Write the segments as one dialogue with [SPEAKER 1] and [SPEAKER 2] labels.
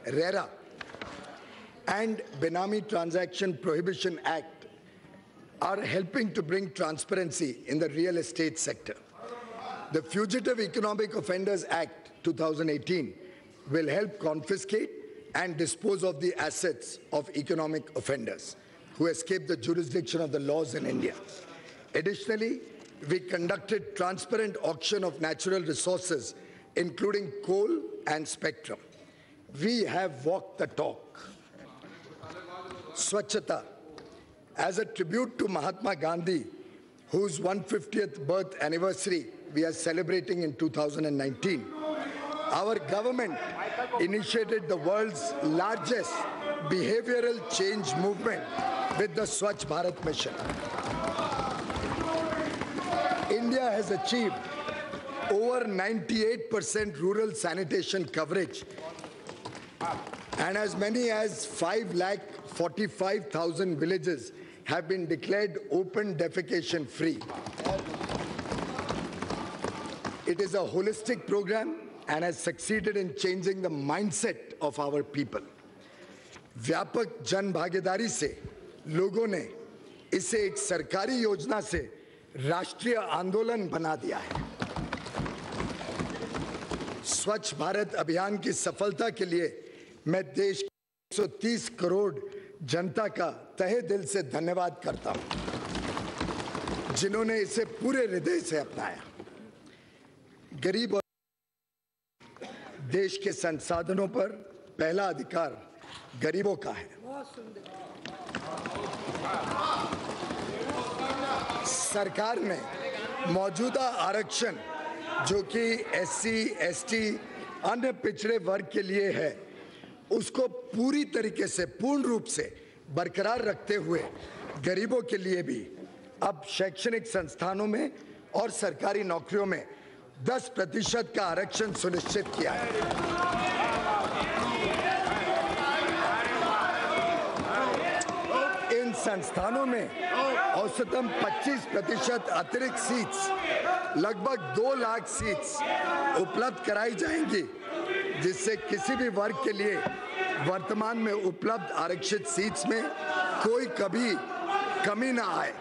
[SPEAKER 1] RERA, and Benami Transaction Prohibition Act are helping to bring transparency in the real estate sector. The Fugitive Economic Offenders Act 2018 will help confiscate and dispose of the assets of economic offenders who escape the jurisdiction of the laws in India. Additionally, we conducted transparent auction of natural resources, including coal and spectrum. We have walked the talk. Swachhata. As a tribute to Mahatma Gandhi, whose 150th birth anniversary we are celebrating in 2019, our government initiated the world's largest behavioral change movement with the Swachh Bharat Mission. India has achieved over 98% rural sanitation coverage, and as many as 5,45,000 villages have been declared open defecation free. It is a holistic program and has succeeded in changing the mindset of our people. व्यापक जन भागीदारी से लोगों ने इसे एक सरकारी योजना से राष्ट्रीय आंदोलन बना दिया है। स्वच्छ भारत अभियान की सफलता के लिए मैं देश के 130 करोड़ जनता का तहे दिल से धन्यवाद करता हूं, जिन्होंने इसे पूरे हृदय से अपनाया। गरीब और देश के संसाधनों पर पहला अधिकार गरीबों का है। सरकार ने मौजूदा आरक्षण जो कि एससी, एसटी, अन्य पिछड़े वर्ग के लिए है, उसको पूरी तरीके से पूर्ण रूप से बरकरार रखते हुए गरीबों के लिए भी अब शैक्षणिक संस्थानों में और सरकारी नौकरियों में 10% का आरक्षण सुनिश्चित किया है। इन संस्थानों में औसतन 25% अतिरिक्त सीट्स, लगभग 2 लाख सीट्स उपलब्ध कराई जाएंगी, जिससे किसी भी वर्ग के लिए वर्तमान में उपलब्ध आरक्षित सीट्स में कोई कभी कमी ना आए।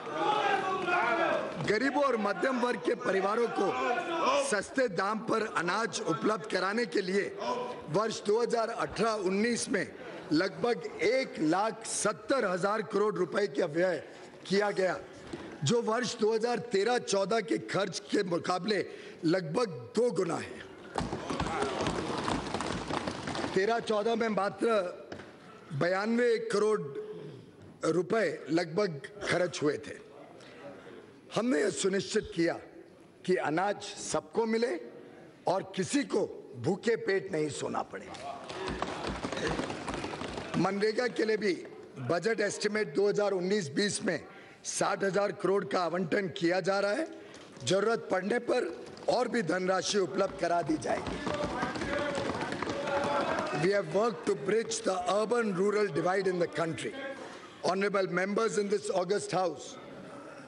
[SPEAKER 1] गरीबों और मध्यम वर्ग के परिवारों को सस्ते दाम पर अनाज उपलब्ध कराने के लिए वर्ष 2018-19 में लगभग 1,70,000 करोड़ रुपए का व्यय किया गया, जो वर्ष 2013-14 के खर्च के मुकाबले लगभग 2 गुना है। 13-14 में मात्र 92 करोड़ रुपए लगभग खर्च हुए थे। हमने यह सुनिश्चित किया कि अनाज सबको मिले और किसी को भूखे पेट नहीं सोना पड़े। मनरेगा के लिए भी बजट एस्टिमेट 2019-20 में 60,000 करोड़ का आवंटन किया जा रहा है। जरूरत पड़ने पर और भी धनराशि उपलब्ध करा दी जाएगी। We have worked to bridge the urban-rural divide in the country. Honorable members in this august house,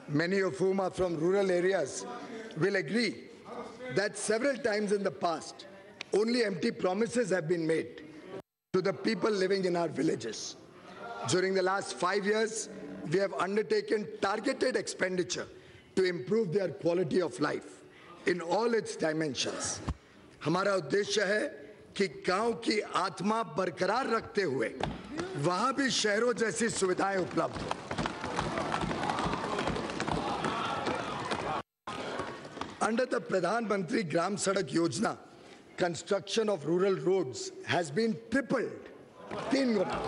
[SPEAKER 1] many of whom are from rural areas, will agree that several times in the past, only empty promises have been made to the people living in our villages. During the last 5 years, we have undertaken targeted expenditure to improve their quality of life in all its dimensions. हमारा उद्देश्य है कि गांव की आत्मा बरकरार रखते हुए वहां भी शहरों जैसी सुविधाएं उपलब्ध हो। Under the Pradhan Mantri Gram Sadak Yojana, construction of rural roads has been tripled, 3 guna.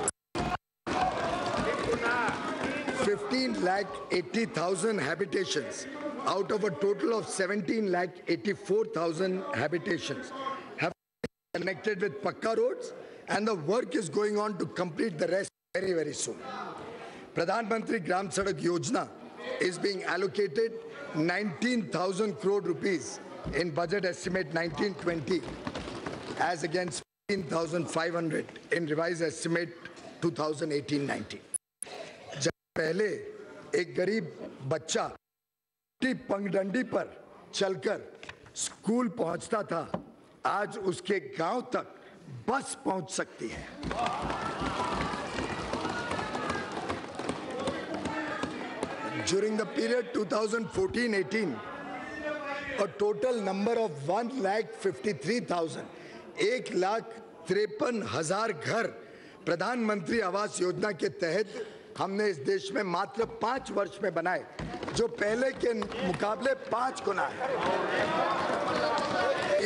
[SPEAKER 1] 15,80,000 habitations out of a total of 17,84,000 habitations have been connected with Pakka roads, and the work is going on to complete the rest very, very soon. Pradhan Mantri Gram Sadak Yojana is being allocated 19,000 crore rupees in budget estimate 1920 as against 15,500 in revised estimate 2018-19. जब पहले एक गरीब बच्चा पगडंडी पर चलकर school पहुंचता था, आज उसके गांव तक बस पहुंच सकती है। During the period 2014-18, a total number of 1,53,000, 1,53,000 घर प्रधानमंत्री आवास योजना के तहत हमने इस देश में मात्र 5 वर्ष में बनाए, जो पहले के मुकाबले 5 गुना है।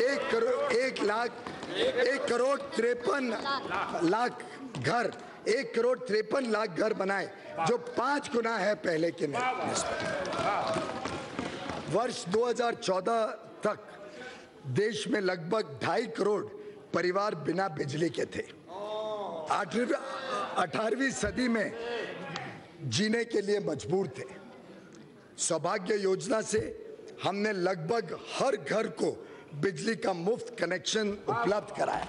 [SPEAKER 1] 1,53,00,000 घर बनाए, जो 5 गुना है पहले के निस्बत। वर्ष 2014 तक देश में लगभग 2.5 करोड़ परिवार बिना बिजली के थे। 18वीं सदी में जीने के लिए मजबूर थे। सौभाग्य योजना से हमने लगभग हर घर को बिजली का मुफ्त कनेक्शन उपलब्ध कराया।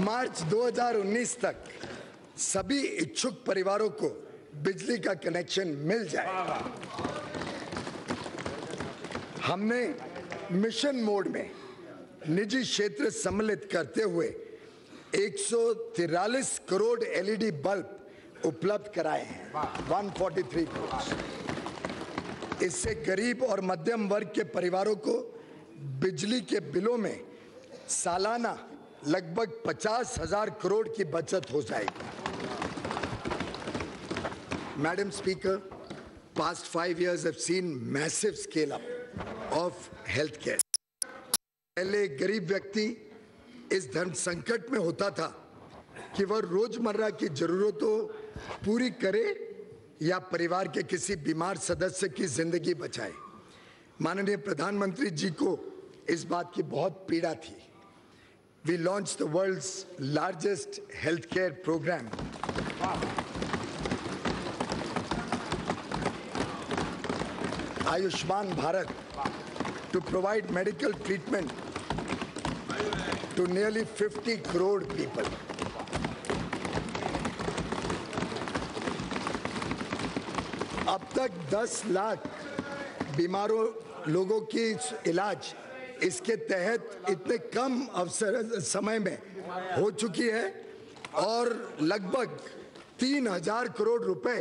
[SPEAKER 1] मार्च 2019 तक सभी इच्छुक परिवारों को बिजली का कनेक्शन मिल जाएगा। हमने मिशन मोड में निजी क्षेत्र सम्मिलित करते हुए 143 करोड़ एलईडी बल्ब उपलब्ध कराए हैं, 143 करोड़। इससे गरीब और मध्यम वर्ग के परिवारों को बिजली के बिलों में सालाना लगभग 50,000 करोड़ की बचत हो जाएगी। Madam Speaker, past 5 years have seen massive scale up of healthcare. पहले गरीब व्यक्ति इस धर्म संकट में होता था कि वह रोजमर्रा की जरूरतों पूरी करे या परिवार के किसी बीमार सदस्य की जिंदगी बचाए। माननीय प्रधानमंत्री जी को इस बात की बहुत पीड़ा थी। We launched the world's largest healthcare program. Ayushman Bharat, to provide medical treatment to nearly 50 crore people. अब तक 10 लाख बीमारों लोगों की इलाज इसके तहत इतने कम समय में हो चुकी है और लगभग 3,000 करोड़ रुपए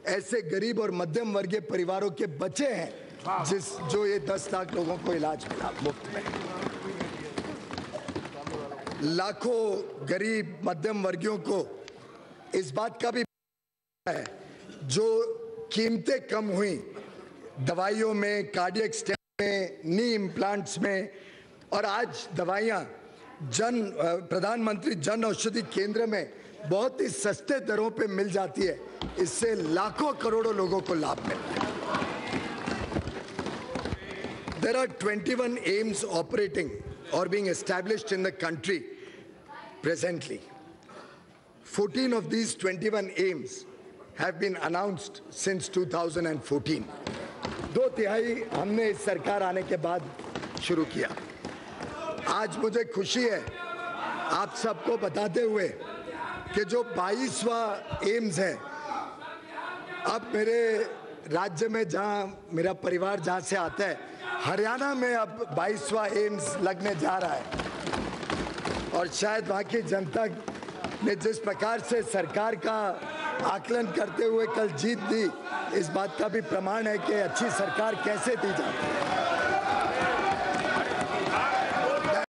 [SPEAKER 1] ऐसे गरीब और मध्यम वर्गीय परिवारों के बचे हैं जो ये 10 लाख लोगों को इलाज मिला मुफ्त में। लाखों गरीब मध्यम वर्गीयों को इस बात का भी है जो कीमतें कम हुई दवाइयों में, कार्डियक स्टेंट में, नी इम्प्लांट्स में, और आज दवाइयाँ प्रधानमंत्री जन औषधि केंद्र में बहुत ही सस्ते दरों पे मिल जाती है। इससे लाखों करोड़ों लोगों को लाभ मिलता है। There are 21 AIIMS operating or being established in the country presently. 14 of these 21 AIIMS have been announced since 2014. 2/3 हमने इस सरकार आने के बाद शुरू किया। आज मुझे खुशी है आप सबको बताते हुए कि जो 22वां एम्स है, अब मेरे राज्य में जहां मेरा परिवार जहां से आता है, हरियाणा में अब 22वां एम्स लगने जा रहा है। और शायद वहां की जनता ने जिस प्रकार से सरकार का आकलन करते हुए कल जीत दी, इस बात का भी प्रमाण है कि अच्छी सरकार कैसे दी जाती है।